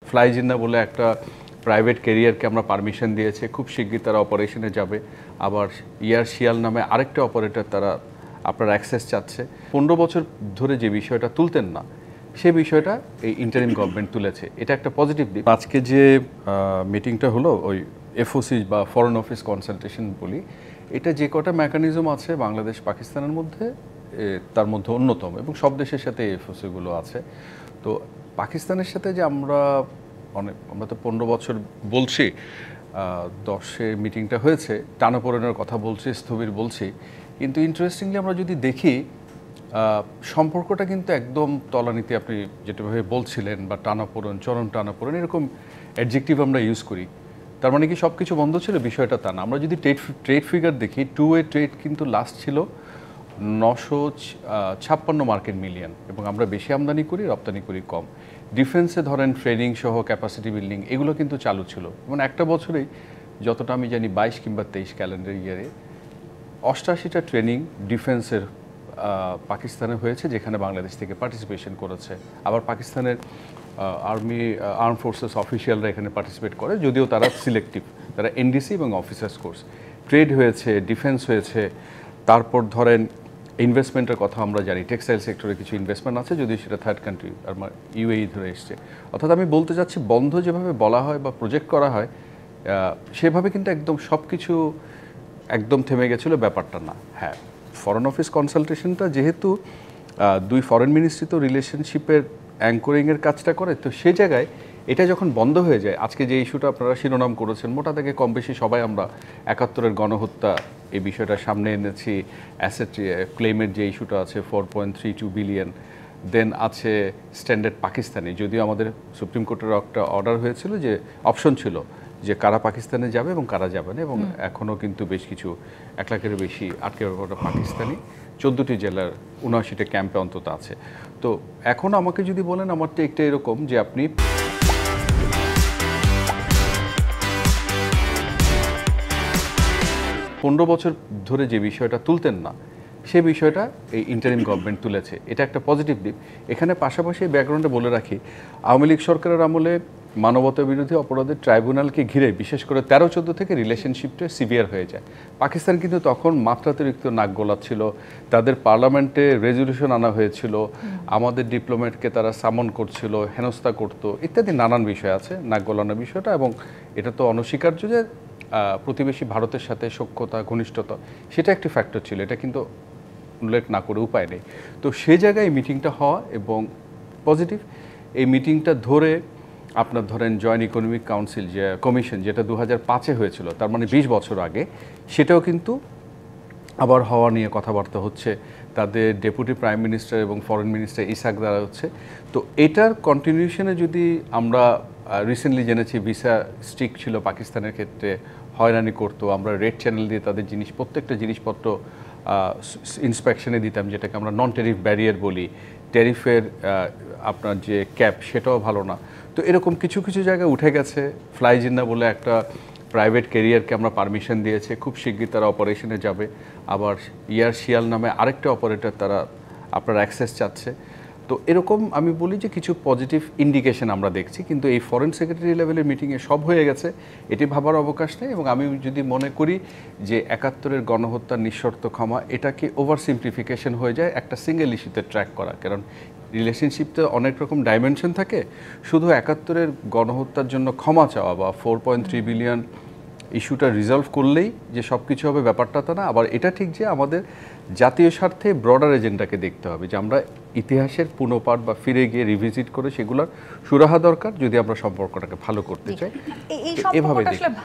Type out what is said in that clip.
Fly Jinnah বলে একটা private ক্যারিয়ারকে আমরা পারমিশন দিয়েছে, খুব শিগগির তারা অপারেশনে যাবে। আবার ইয়ার শিয়াল নামে আরেকটা অপারেটর তারা আপনার অ্যাক্সেস চাচ্ছে। 15 বছর ধরে যে বিষয়টা তুলতেন না, সে বিষয়টা এই ইন্টারিম গভর্নমেন্ট তুলেছে, এটা একটা পজিটিভ দিক। আজকে যে মিটিংটা হলো ওই এফওসি বা ফরেন অফিস কনসালটেশন বলি, এটা যে কটা মেকানিজম আছে বাংলাদেশ পাকিস্তানের মধ্যে, তার মধ্যে অন্যতম, এবং সব দেশের সাথে এফওসিগুলো আছে। তো পাকিস্তানের সাথে যে আমরা তো 15 বছর বলছি, 10-এ মিটিংটা হয়েছে, টানাপোড়েনের কথা বলছি, স্থবির বলছি, কিন্তু ইন্টারেস্টিংলি আমরা যদি দেখি সম্পর্কটা কিন্তু একদম তলানিতে, আপনি যেটাভাবে বলছিলেন, বা টানাপোড়েন, চরম টানাপোড়েন, এরকম অ্যাডজেক্টিভ আমরা ইউজ করি। তার মানে কি সব কিছু বন্ধ ছিল? বিষয়টা তা না। আমরা যদি ট্রেড ফিগার দেখি, টু ওয়ে ট্রেড কিন্তু লাস্ট ছিল 956 মার্কিন মিলিয়ন, এবং আমরা বেশি আমদানি করি, রপ্তানি করি কম। ডিফেন্সে ধরেন ট্রেনিং সহ ক্যাপাসিটি বিল্ডিং এগুলো কিন্তু চালু ছিল। মানে একটা বছরেই যতটা আমি জানি 22 কিংবা 23 ক্যালেন্ডার ইয়ারে 88টা ট্রেনিং ডিফেন্সের পাকিস্তানে হয়েছে, যেখানে বাংলাদেশ থেকে পার্টিসিপেশন করেছে। আবার পাকিস্তানের আর্ম ফোর্সেস অফিসিয়ালরা এখানে পার্টিসিপেট করে, যদিও তারা সিলেক্টিভ, তারা এনডিসি এবং অফিসার্স কোর্স। ট্রেড হয়েছে, ডিফেন্স হয়েছে, তারপর ধরেন ইনভেস্টমেন্টের কথা আমরা জানি, টেক্সটাইল সেক্টরে কিছু ইনভেস্টমেন্ট আছে, যদিও সেটা থার্ড কান্ট্রি আমার ইউএই ধরে এসছে। অর্থাৎ আমি বলতে চাচ্ছি, বন্ধ যেভাবে বলা হয় বা প্রজেক্ট করা হয়, সেভাবে কিন্তু একদম সব কিছু একদম থেমে গেছিলো, ব্যাপারটা না। হ্যাঁ, ফরেন অফিস কনসালটেশনটা যেহেতু দুই ফরেন মিনিস্ট্রি তো রিলেশনশিপের অ্যাঙ্করিংয়ের কাজটা করে, তো সেই জায়গায় এটা যখন বন্ধ হয়ে যায়, আজকে যে ইস্যুটা আপনারা শিরোনাম করেছেন, মোটা থেকে কম বেশি সবাই আমরা 71-এর গণহত্যা এই বিষয়টা সামনে এনেছি, অ্যাসেট ক্লেমের যে ইস্যুটা আছে 4.32 বিলিয়ন, দেন আছে স্ট্যান্ডার্ড পাকিস্তানি, যদিও আমাদের সুপ্রিম কোর্টের একটা অর্ডার হয়েছিল, যে অপশন ছিল যে কারা পাকিস্তানে যাবে এবং কারা যাবে না, এবং এখনও কিন্তু বেশ কিছু 1 লাখের বেশি আটকে রাখা পাকিস্তানি 14টি জেলার 79টা ক্যাম্পে অন্তত আছে। তো এখন আমাকে যদি বলেন, আমার তো একটা এরকম যে আপনি 15 বছর ধরে যে বিষয়টা তুলতেন না, সে বিষয়টা এই ইন্টারিম গভর্নমেন্ট তুলেছে, এটা একটা পজিটিভ দিক। এখানে পাশাপাশি ব্যাকগ্রাউন্ডে বলে রাখি, আওয়ামী লীগ সরকারের আমলে মানবতা বিরোধী অপরাধের ট্রাইব্যুনালকে ঘিরে বিশেষ করে 13-14 থেকে রিলেশনশিপটা সিভিয়ার হয়ে যায়। পাকিস্তান কিন্তু তখন মাত্রাতিরিক্ত নাক গলাচ্ছিল, তাদের পার্লামেন্টে রেজলিউশন আনা হয়েছিল, আমাদের ডিপ্লোম্যাটকে তারা সামন করছিল, হেনস্থা করত, ইত্যাদি নানান বিষয় আছে নাক গলানোর বিষয়টা। এবং এটা তো অনস্বীকার্য যে প্রতিবেশী ভারতের সাথে সখ্যতা, ঘনিষ্ঠতা, সেটা একটি ফ্যাক্টর ছিল, এটা কিন্তু উল্লেখ না করে উপায় নেই। তো সে জায়গায় মিটিংটা হওয়া এবং পজিটিভ। এই মিটিংটা ধরে আপনার ধরেন জয়েন্ট ইকোনমিক কাউন্সিল যে কমিশন, যেটা 2005-এ হয়েছিল, তার মানে 20 বছর আগে, সেটাও কিন্তু আবার হওয়া নিয়ে কথাবার্তা হচ্ছে। তাদের ডেপুটি প্রাইম মিনিস্টার এবং ফরেন মিনিস্টার ইসাক দ্বারা হচ্ছে। তো এটার কন্টিনিউশনে যদি আমরা রিসেন্টলি জেনেছি ভিসা স্ট্রিক ছিল পাকিস্তানের ক্ষেত্রে, হয়রানি করতো, আমরা রেড চ্যানেল দিয়ে তাদের প্রত্যেকটা জিনিসপত্র ইন্সপেকশনে দিতাম, যেটাকে আমরা নন ট্যারিফ ব্যারিয়ার বলি, ট্যারিফের আপনার যে ক্যাপ সেটাও ভালো না। তো এরকম কিছু কিছু জায়গায় উঠে গেছে। ফ্লাই জিন্না বলে একটা প্রাইভেট ক্যারিয়ারকে আমরা পারমিশন দিয়েছে, খুব শিগগির তারা অপারেশনে যাবে। আবার ইয়ার শিয়াল নামে আরেকটা অপারেটর তারা আপনার অ্যাক্সেস চাচ্ছে। তো এরকম আমি বলি যে কিছু পজিটিভ ইন্ডিকেশন আমরা দেখছি, কিন্তু এই ফরেন সেক্রেটারি লেভেলের মিটিংয়ে সব হয়ে গেছে, এটি ভাবার অবকাশ নেই। এবং আমি যদি মনে করি যে 71-এর গণহত্যার নিঃশর্ত ক্ষমা, এটাকে ওভার সিম্পলিফিকেশন হয়ে যায় একটা সিঙ্গেল ইস্যুতে ট্র্যাক করা, কারণ রিলেশনশিপতে অনেক রকম ডাইমেনশন থাকে। শুধু 71-এর গণহত্যার জন্য ক্ষমা চাওয়া বা 4.3 বিলিয়ন ইস্যুটা রিজলভ করলেই যে সব কিছু হবে, ব্যাপারটা তা না। আবার এটা ঠিক যে আমাদের জাতীয় স্বার্থে ব্রডার এজেন্ডাকে দেখতে হবে, যে আমরা ইতিহাসের পুনঃপাঠ বা ফিরে গিয়ে রিভিজিট করে সেগুলোর সুরাহা দরকার, যদি আমরা সম্পর্কটাকে ভালো করতে চাই। এভাবে